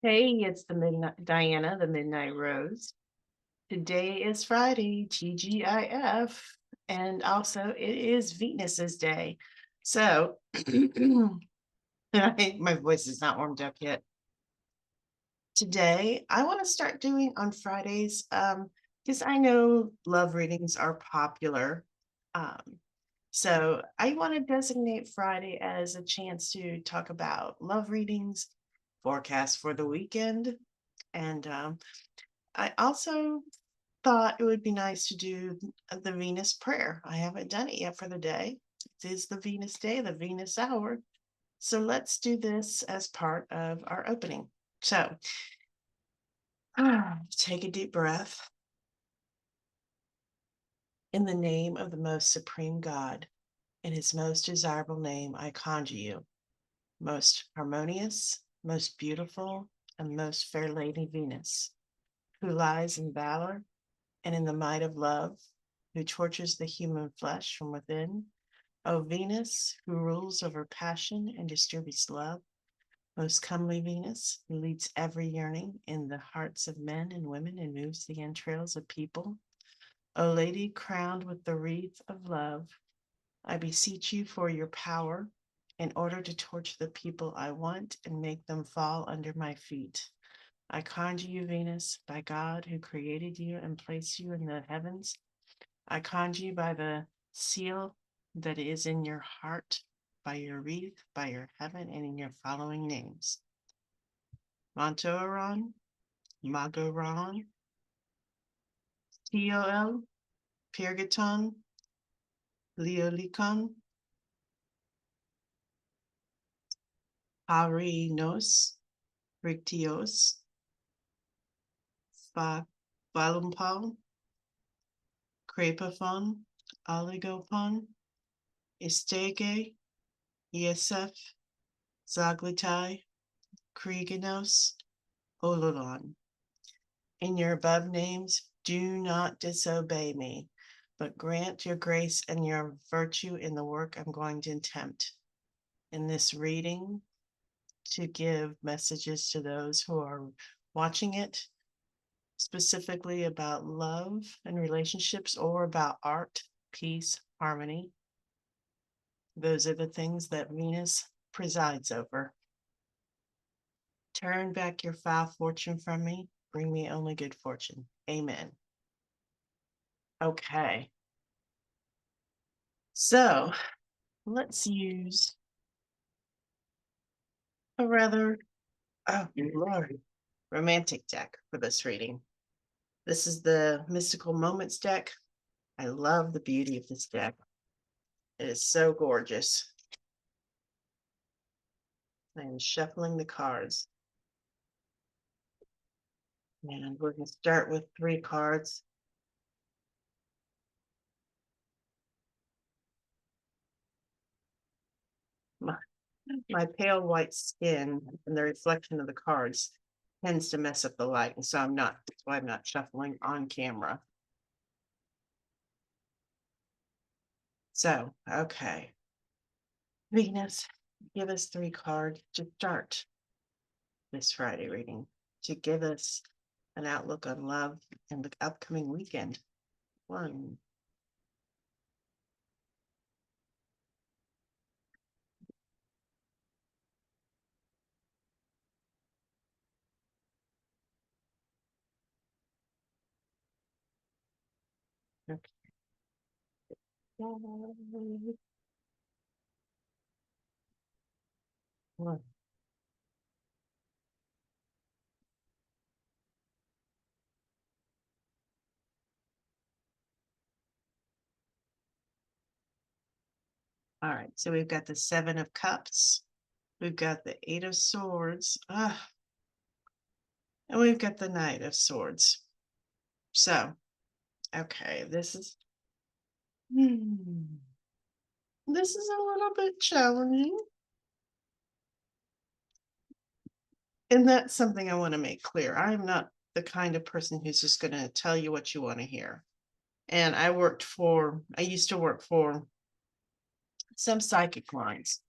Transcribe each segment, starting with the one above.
Hey, it's the Midnight Diana, the Midnight Rose. Today is Friday, TGIF, and also it is Venus's day. So my voice is not warmed up yet. Today, I want to start doing on Fridays because I know love readings are popular. Um, so I want to designate Friday as a chance to talk about love readings, forecast for the weekend, and I also thought it would be nice to do the Venus prayer. I haven't done it yet for the day. It is the Venus day, the Venus hour. So let's do this as part of our opening. So take a deep breath. In the name of the most supreme God, in his most desirable name, I conjure you, most harmonious, most beautiful, and most fair lady Venus, who lies in valor and in the might of love, who tortures the human flesh from within. O Venus, who rules over passion and distributes love, most comely Venus, who leads every yearning in the hearts of men and women and moves the entrails of people. O Lady crowned with the wreath of love, I beseech you for your power in order to torture the people I want and make them fall under my feet. I conjure you, Venus, by God who created you and placed you in the heavens. I conjure you by the seal that is in your heart, by your wreath, by your heaven, and in your following names: Montauron, Magaron, Tol, Pirgaton, Leolicon, Arinos, Rictios, Valumpal, Crepaphon, Oligopon, Istege, Iesef, Zaglitai, Kriganos, Ololon. In your above names, do not disobey me, but grant your grace and your virtue in the work I'm going to attempt in this reading to give messages to those who are watching it, specifically about love and relationships or about art, peace, harmony. Those are the things that Venus presides over. Turn back your foul fortune from me. Bring me only good fortune. Amen. Okay. So let's use a rather, oh Lord, romantic deck for this reading. This is the Mystical Moments deck. I love the beauty of this deck. It is so gorgeous. I am shuffling the cards. And we're going to start with 3 cards. My pale white skin and the reflection of the cards tends to mess up the light. And so that's why I'm not shuffling on camera. So, okay. Venus, give us 3 cards to start this Friday reading, to give us an outlook on love and the upcoming weekend. 1. Okay. 1. All right, so we've got the 7 of Cups. We've got the 8 of Swords. And we've got the Knight of Swords. So, okay, this is a little bit challenging. And that's something I want to make clear. I'm not the kind of person who's just going to tell you what you want to hear. And I used to work for some psychic lines.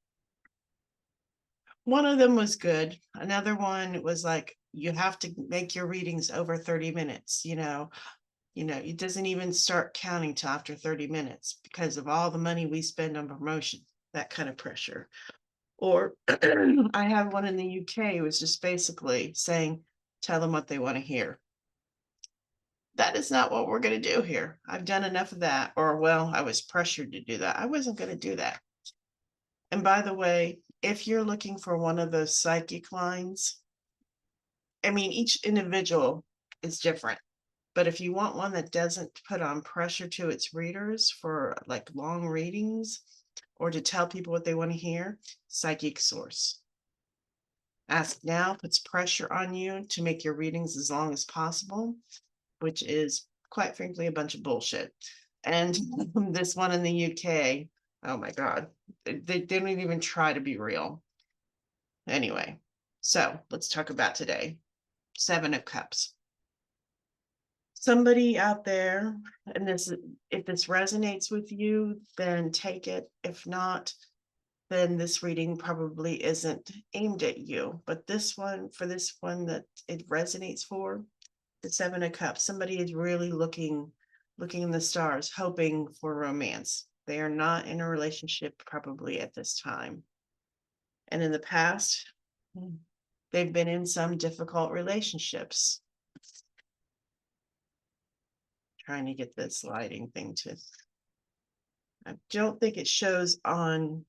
One of them was good. Another one was like you have to make your readings over 30 minutes, it doesn't even start counting till after 30 minutes because of all the money we spend on promotion, that kind of pressure. Or I have one in the UK, it was just basically saying, tell them what they want to hear. That is not what we're going to do here. I've done enough of that. Or, well, I was pressured to do that. I wasn't going to do that. And by the way, if you're looking for one of those psychic lines, I mean, each individual is different. But if you want one that doesn't put on pressure to its readers for like long readings or to tell people what they want to hear, Psychic Source. Ask Now puts pressure on you to make your readings as long as possible, which is quite frankly a bunch of bullshit. And this one in the UK, oh my God, they didn't even try to be real. Anyway, so let's talk about today. Seven of Cups. Somebody out there, and if this resonates with you, then take it. If not, then this reading probably isn't aimed at you. But for this one that it resonates for, the Seven of Cups, somebody is really looking in the stars, hoping for romance. They are not in a relationship probably at this time. And in the past, they've been in some difficult relationships. Trying to get this lighting thing to, I don't think it shows on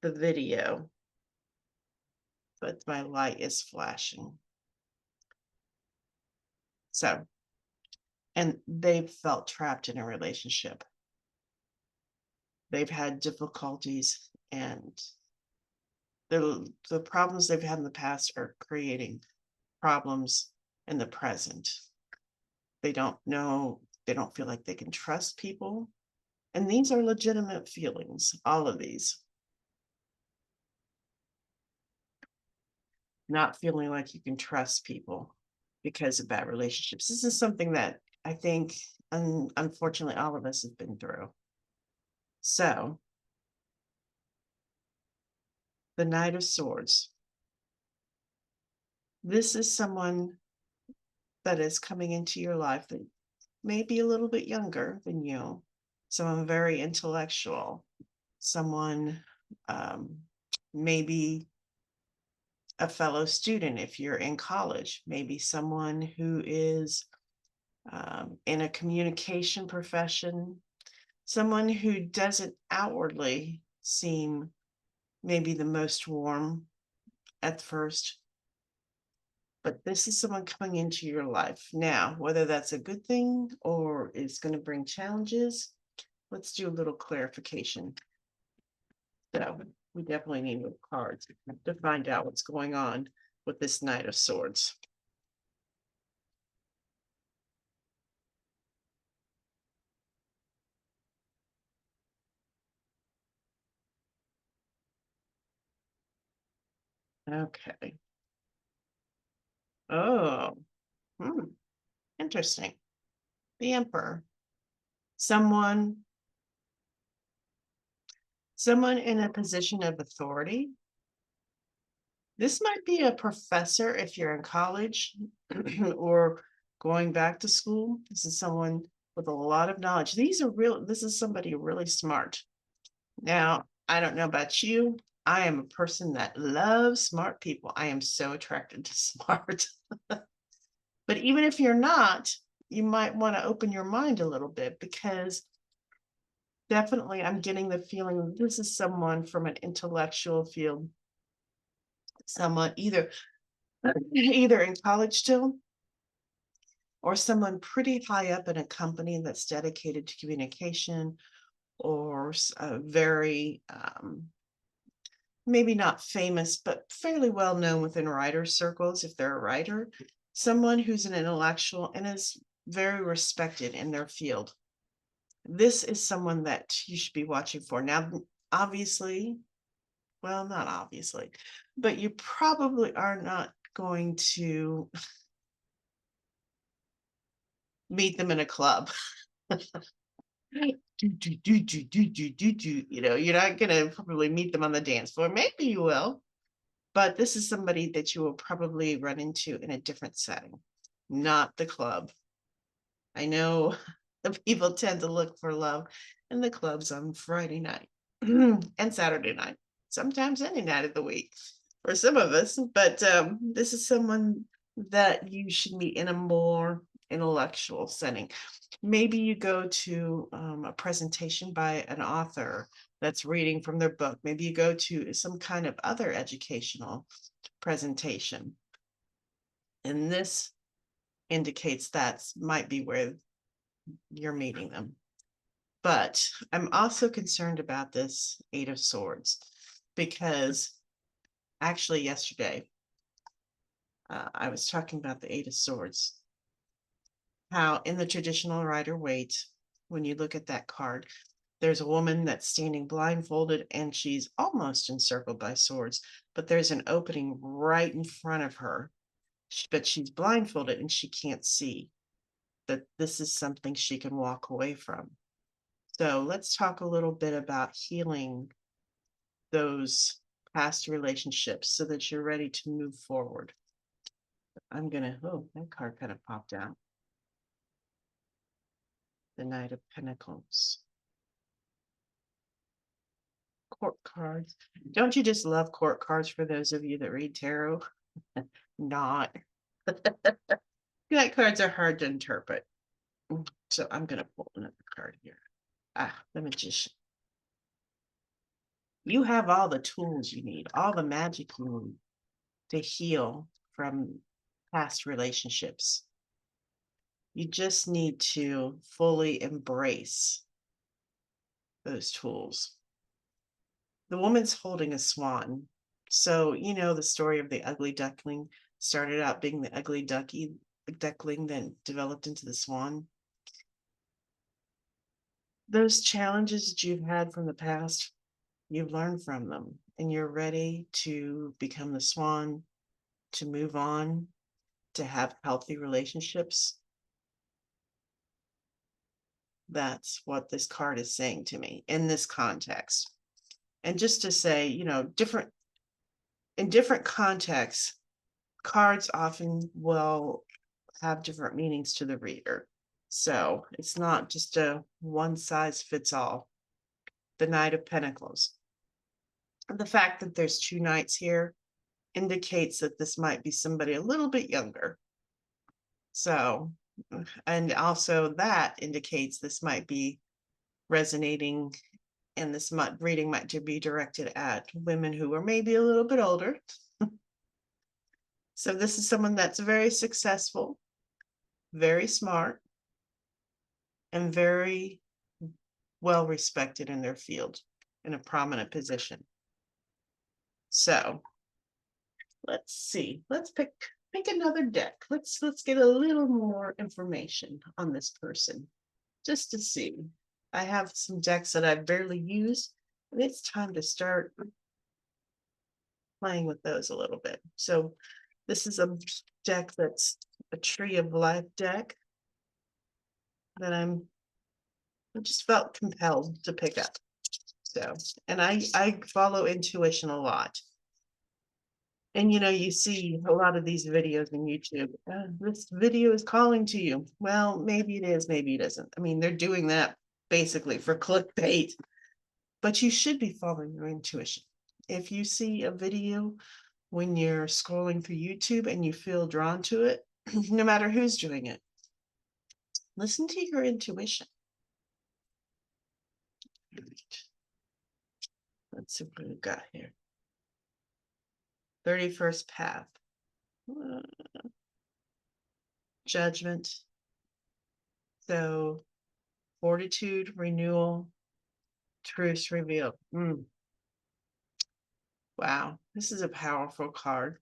the video, but my light is flashing. So, and they've felt trapped in a relationship. They've had difficulties, and the problems they've had in the past are creating problems in the present. They don't know, they don't feel like they can trust people. And these are legitimate feelings, all of these. Not feeling like you can trust people because of bad relationships. This is something that I think, unfortunately, all of us have been through. So, the Knight of Swords. This is someone that is coming into your life that may be a little bit younger than you, someone very intellectual, someone maybe a fellow student if you're in college, maybe someone who is in a communication profession, someone who doesn't outwardly seem maybe the most warm at first, but this is someone coming into your life. Now, whether that's a good thing or is going to bring challenges, let's do a little clarification. So we definitely need cards to find out what's going on with this Knight of Swords. Okay. Oh, interesting. The Emperor. Someone in a position of authority. This might be a professor if you're in college or going back to school. This is someone with a lot of knowledge. This is somebody really smart. Now, I don't know about you. I am a person that loves smart people. I am so attracted to smart. But even if you're not, you might want to open your mind a little bit, because definitely I'm getting the feeling that this is someone from an intellectual field, someone either in college still, or someone pretty high up in a company that's dedicated to communication, or very maybe not famous, but fairly well known within writers' circles if they're a writer, someone who's an intellectual and is very respected in their field. This is someone that you should be watching for. Now, obviously, well, not obviously, but you probably are not going to meet them in a club. You're not going to probably meet them on the dance floor. Maybe you will. But this is somebody that you will probably run into in a different setting, not the club. I know the people tend to look for love in the clubs on Friday night and Saturday night, sometimes any night of the week for some of us. But this is someone that you should meet in a more intellectual setting. Maybe you go to a presentation by an author that's reading from their book. Maybe you go to some kind of other educational presentation. And this indicates that might be where you're meeting them. But I'm also concerned about this Eight of Swords because actually yesterday I was talking about the Eight of Swords, how in the traditional Rider-Waite, when you look at that card, there's a woman that's standing blindfolded and she's almost encircled by swords, but there's an opening right in front of her, but she's blindfolded and she can't see that this is something she can walk away from. So let's talk a little bit about healing those past relationships so that you're ready to move forward. Oh, that card kind of popped out. The Knight of Pentacles. Court cards. Don't you just love court cards for those of you that read tarot? Not. That cards are hard to interpret. So I'm going to pull another card here. The Magician. You have all the tools you need, all the magic you need to heal from past relationships. You just need to fully embrace those tools. The woman's holding a swan. So, you know, the story of the ugly duckling started out being the ugly duckling, then developed into the swan. Those challenges that you've had from the past, you've learned from them and you're ready to become the swan, to move on, to have healthy relationships. That's what this card is saying to me in this context. And just to say, you know, in different contexts, cards often will have different meanings to the reader. So it's not just a one size fits all. The Knight of Pentacles. The fact that there's two knights here indicates that this might be somebody a little bit younger. So, and also that indicates this might be resonating, and this reading might be directed at women who are maybe a little bit older. So this is someone that's very successful, very smart, and very well respected in their field, in a prominent position. So let's see. Let's pick another deck. Let's get a little more information on this person, just to see. I have some decks that I've barely used, and it's time to start playing with those a little bit. So this is a deck that's a Tree of Life deck that I just felt compelled to pick up. So, and I follow intuition a lot. And you know, you see a lot of these videos on YouTube. This video is calling to you. Well, maybe it is, maybe it isn't. I mean, they're doing that basically for clickbait, but you should be following your intuition. If you see a video when you're scrolling through YouTube and you feel drawn to it, no matter who's doing it, listen to your intuition. Let's see what we've got here. 31st path. Judgment. So fortitude, renewal, truth revealed. Wow, this is a powerful card.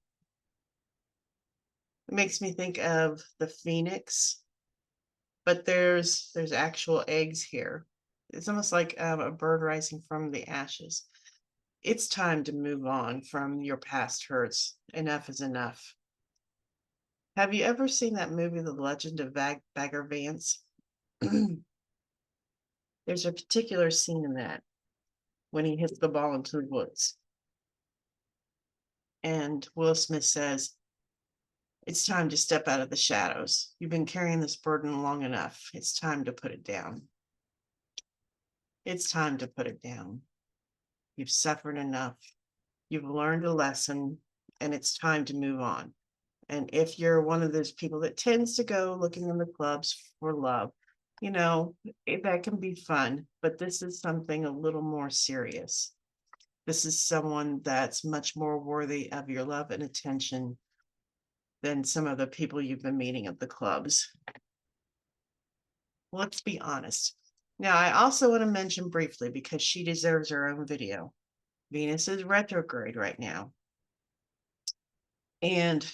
It makes me think of the phoenix, but there's actual eggs here. It's almost like a bird rising from the ashes. It's time to move on from your past hurts. Enough is enough. Have you ever seen that movie, The Legend of Bagger Vance? There's a particular scene in that when he hits the ball into the woods. And Will Smith says, it's time to step out of the shadows. You've been carrying this burden long enough. It's time to put it down. It's time to put it down. You've suffered enough. You've learned a lesson, and it's time to move on. And if you're one of those people that tends to go looking in the clubs for love, you know, that can be fun, but this is something a little more serious. This is someone that's much more worthy of your love and attention than some of the people you've been meeting at the clubs. Let's be honest. Now, I also want to mention briefly, because she deserves her own video, Venus is retrograde right now. And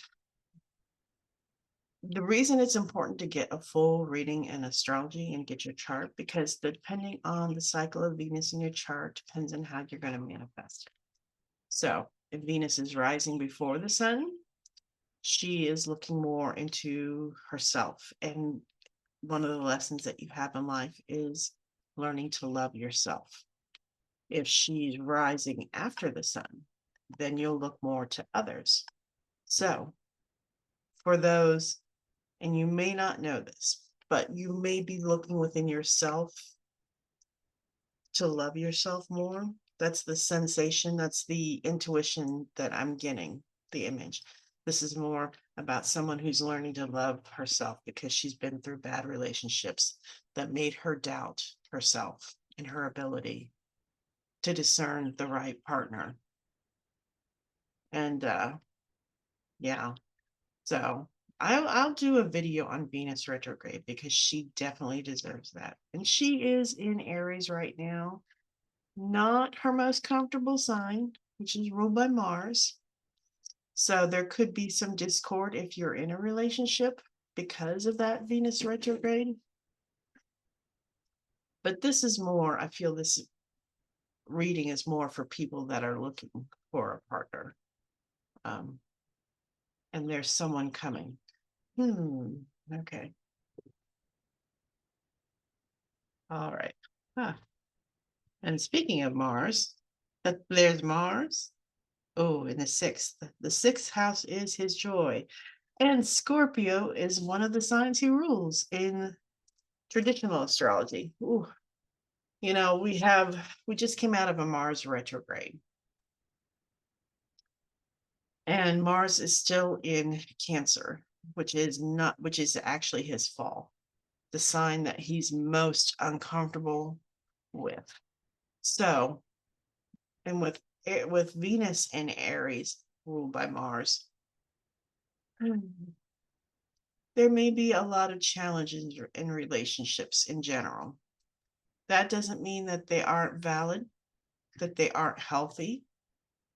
the reason it's important to get a full reading in astrology and get your chart, because depending on the cycle of Venus in your chart depends on how you're going to manifest. So if Venus is rising before the sun, she is looking more into herself. And one of the lessons that you have in life is learning to love yourself. If she's rising after the sun, then you'll look more to others. So for those, and you may not know this, but you may be looking within yourself to love yourself more. That's the sensation, that's the intuition that I'm getting, the image. This is more about someone who's learning to love herself because she's been through bad relationships that made her doubt herself and her ability to discern the right partner. And yeah, so I'll do a video on Venus retrograde because she definitely deserves that. And she is in Aries right now, not her most comfortable sign, which is ruled by Mars. So there could be some discord if you're in a relationship because of that Venus retrograde. But this is more, I feel this reading is more for people that are looking for a partner. And there's someone coming. Okay. All right. And speaking of Mars, there's Mars. Oh, in the sixth. The sixth house is his joy. And Scorpio is one of the signs he rules in traditional astrology. Ooh. You know, we just came out of a Mars retrograde. And Mars is still in Cancer, which is actually his fall, the sign that he's most uncomfortable with. So, and with Venus in Aries ruled by Mars, there may be a lot of challenges in relationships in general. That doesn't mean that they aren't valid, that they aren't healthy,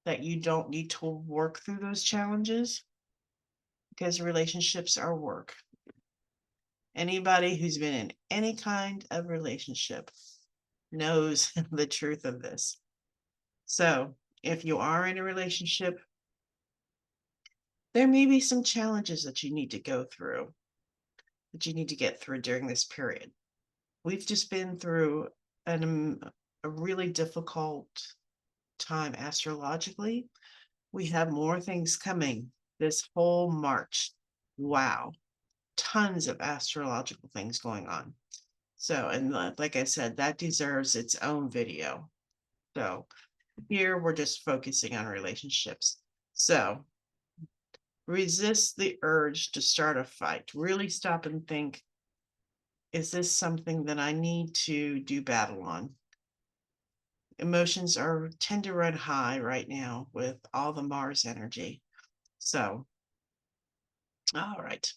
that you don't need to work through those challenges, because relationships are work. Anybody who's been in any kind of relationship knows the truth of this. So if you are in a relationship, there may be some challenges that you need to go through, that you need to get through during this period. We've just been through a really difficult time astrologically. We have more things coming this whole March. Wow. Tons of astrological things going on. So, and like I said, that deserves its own video. So here we're just focusing on relationships. So resist the urge to start a fight. Really stop and think, is this something that I need to do battle on? Emotions tend to run high right now with all the Mars energy. So, all right.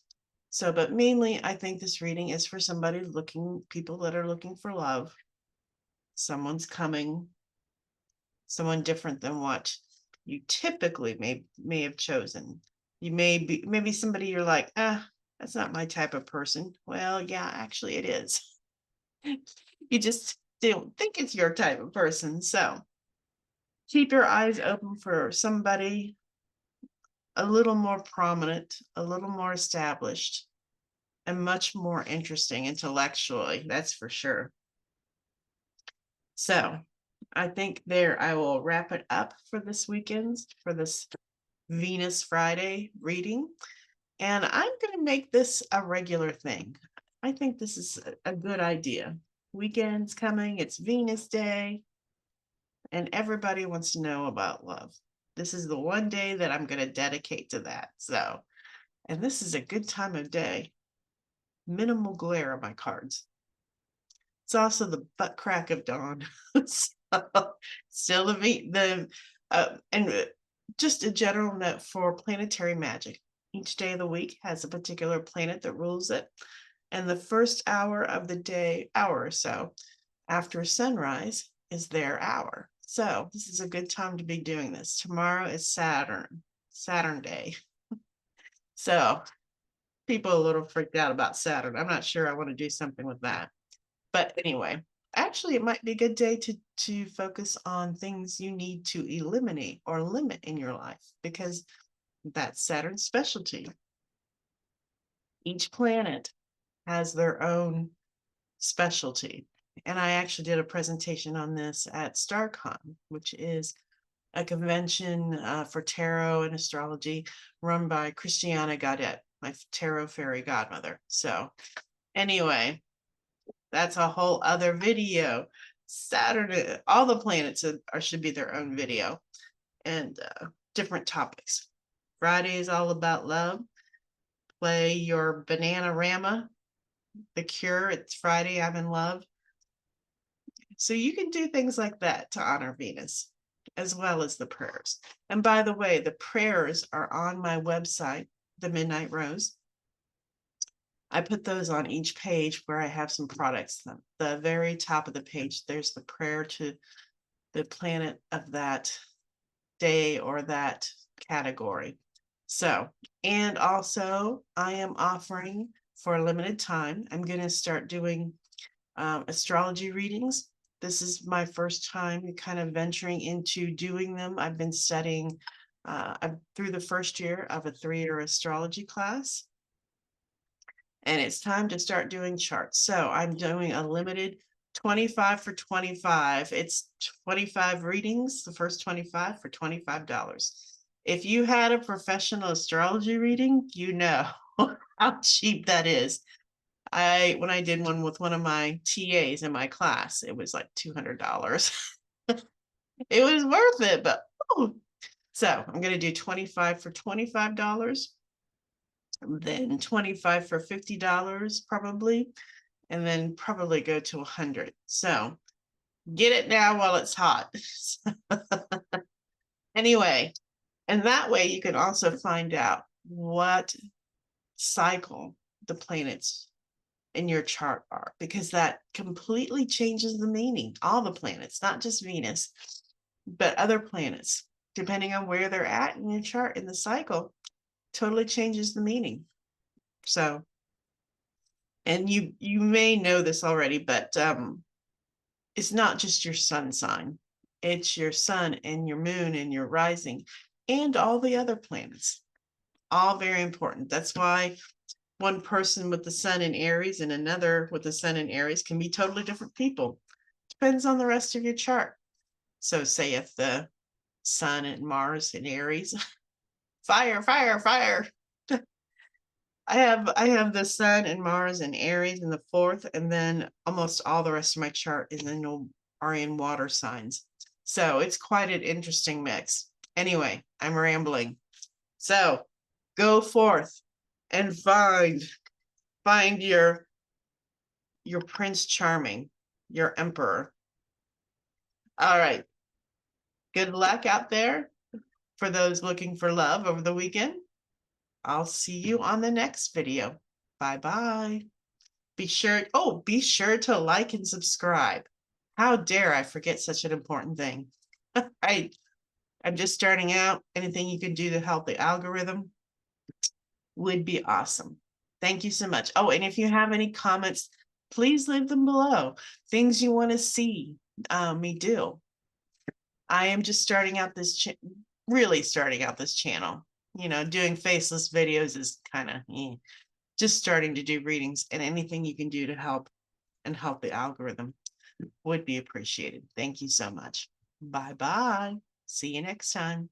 So, but mainly I think this reading is for people that are looking for love. Someone's coming, someone different than what you typically may have chosen. You may be maybe somebody you're like, that's not my type of person. Well, yeah, actually it is. You just don't think it's your type of person. So keep your eyes open for somebody a little more prominent, a little more established, and much more interesting intellectually, that's for sure. So I think I will wrap it up for this weekend, for this Venus Friday reading, and I'm going to make this a regular thing. I think this is a good idea. Weekend's coming, it's Venus Day, and everybody wants to know about love. This is the one day that I'm going to dedicate to that. So, and this is a good time of day. Minimal glare on my cards. It's also the butt crack of dawn. So, still and just a general note for planetary magic. Each day of the week has a particular planet that rules it. And the first hour of the day, hour or so after sunrise, is their hour. So this is a good time to be doing this. Tomorrow is Saturn Day. So people are a little freaked out about Saturn. I'm not sure I want to do something with that. But anyway, actually, it might be a good day to focus on things you need to eliminate or limit in your life, because that's Saturn's specialty. Each planet has their own specialty. And I actually did a presentation on this at StarCon, which is a convention for tarot and astrology run by Christiana Gaudet, my tarot fairy godmother. So anyway, that's a whole other video. Saturn, all the planets should be their own video, and different topics. Friday is all about love. Play your Bananarama, The Cure. It's Friday, I'm in love. So you can do things like that to honor Venus, as well as the prayers. And by the way, the prayers are on my website, The Midnight Rose. I put those on each page where I have some products. The very top of the page, there's the prayer to the planet of that day or that category. So, and also I am offering for a limited time, I'm going to start doing astrology readings. This is my first time kind of venturing into doing them. I've been studying through the first year of a 3-year astrology class, and it's time to start doing charts. So I'm doing a limited 25 for 25. It's 25 readings, the first 25 for $25. If you had a professional astrology reading, you know how cheap that is. When I did one with one of my TAs in my class, it was like $200. It was worth it, but oh. So I'm going to do 25 for $25, then 25 for $50 probably, and then probably go to 100. So get it now while it's hot. Anyway, and that way you can also find out what cycle the planets in your chart are, because that completely changes the meaning. All the planets, not just Venus, but other planets, depending on where they're at in your chart in the cycle, totally changes the meaning. So, and you may know this already, but it's not just your sun sign. It's your sun and your moon and your rising and all the other planets. All very important. That's why one person with the sun in Aries and another with the sun in Aries can be totally different people. Depends on the rest of your chart. So say if the sun and Mars in Aries, fire, fire, fire. I have the sun and Mars and Aries in the 4th, and then almost all the rest of my chart are in water signs. So it's quite an interesting mix. Anyway, I'm rambling. So go forth and find your Prince Charming, your Emperor. All right. Good luck out there for those looking for love over the weekend. I'll see you on the next video. Bye-bye. Be sure to like and subscribe. How dare I forget such an important thing? I'm just starting out. Anything you can do to help the algorithm would be awesome. Thank you so much. Oh, and if you have any comments, please leave them below. Things you want to see me do. I am just starting out really starting out this channel. You know, doing faceless videos is kind of just starting to do readings, and anything you can do to help the algorithm would be appreciated. Thank you so much. Bye-bye. See you next time.